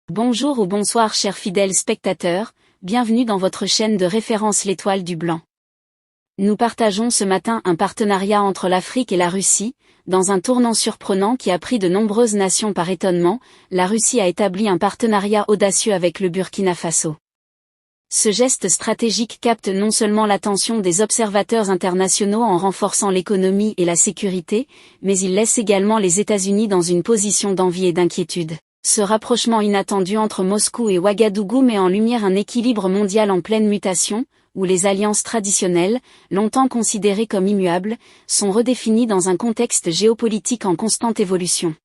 Bonjour ou bonsoir chers fidèles spectateurs, bienvenue dans votre chaîne de référence l'Étoile du Blanc. Nous partageons ce matin un partenariat entre l'Afrique et la Russie, dans un tournant surprenant qui a pris de nombreuses nations par étonnement. La Russie a établi un partenariat audacieux avec le Burkina Faso. Ce geste stratégique capte non seulement l'attention des observateurs internationaux en renforçant l'économie et la sécurité, mais il laisse également les États-Unis dans une position d'envie et d'inquiétude. Ce rapprochement inattendu entre Moscou et Ouagadougou met en lumière un équilibre mondial en pleine mutation, où les alliances traditionnelles, longtemps considérées comme immuables, sont redéfinies dans un contexte géopolitique en constante évolution.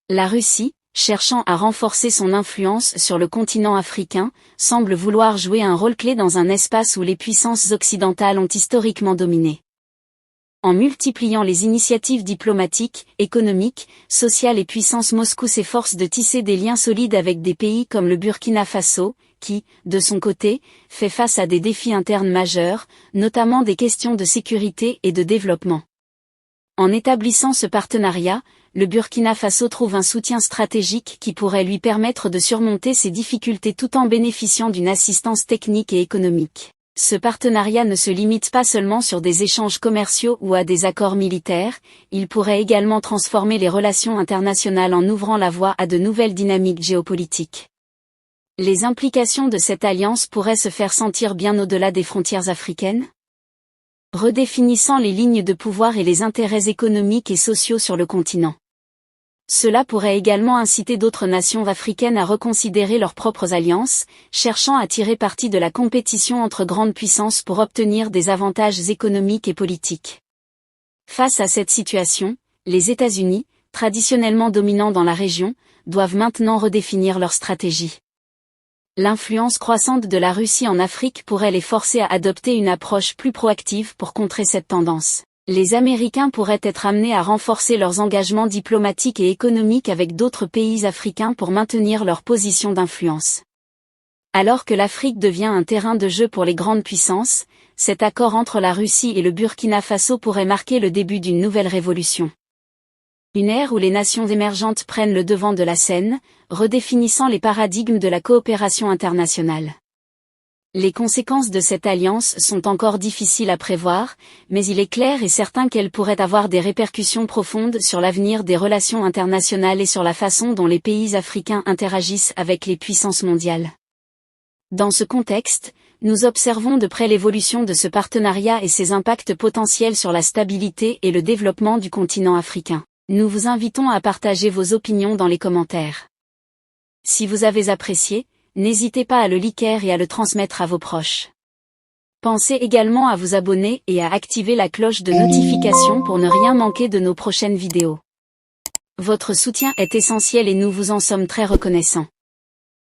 La Russie, cherchant à renforcer son influence sur le continent africain, semble vouloir jouer un rôle clé dans un espace où les puissances occidentales ont historiquement dominé. En multipliant les initiatives diplomatiques, économiques, sociales et puissances, Moscou s'efforce de tisser des liens solides avec des pays comme le Burkina Faso, qui, de son côté, fait face à des défis internes majeurs, notamment des questions de sécurité et de développement. En établissant ce partenariat, le Burkina Faso trouve un soutien stratégique qui pourrait lui permettre de surmonter ses difficultés tout en bénéficiant d'une assistance technique et économique. Ce partenariat ne se limite pas seulement sur des échanges commerciaux ou à des accords militaires, il pourrait également transformer les relations internationales en ouvrant la voie à de nouvelles dynamiques géopolitiques. Les implications de cette alliance pourraient se faire sentir bien au-delà des frontières africaines, redéfinissant les lignes de pouvoir et les intérêts économiques et sociaux sur le continent. Cela pourrait également inciter d'autres nations africaines à reconsidérer leurs propres alliances, cherchant à tirer parti de la compétition entre grandes puissances pour obtenir des avantages économiques et politiques. Face à cette situation, les États-Unis, traditionnellement dominants dans la région, doivent maintenant redéfinir leur stratégie. L'influence croissante de la Russie en Afrique pourrait les forcer à adopter une approche plus proactive pour contrer cette tendance. Les Américains pourraient être amenés à renforcer leurs engagements diplomatiques et économiques avec d'autres pays africains pour maintenir leur position d'influence. Alors que l'Afrique devient un terrain de jeu pour les grandes puissances, cet accord entre la Russie et le Burkina Faso pourrait marquer le début d'une nouvelle révolution. Une ère où les nations émergentes prennent le devant de la scène, redéfinissant les paradigmes de la coopération internationale. Les conséquences de cette alliance sont encore difficiles à prévoir, mais il est clair et certain qu'elle pourrait avoir des répercussions profondes sur l'avenir des relations internationales et sur la façon dont les pays africains interagissent avec les puissances mondiales. Dans ce contexte, nous observons de près l'évolution de ce partenariat et ses impacts potentiels sur la stabilité et le développement du continent africain. Nous vous invitons à partager vos opinions dans les commentaires. Si vous avez apprécié, n'hésitez pas à le liker et à le transmettre à vos proches. Pensez également à vous abonner et à activer la cloche de notification pour ne rien manquer de nos prochaines vidéos. Votre soutien est essentiel et nous vous en sommes très reconnaissants.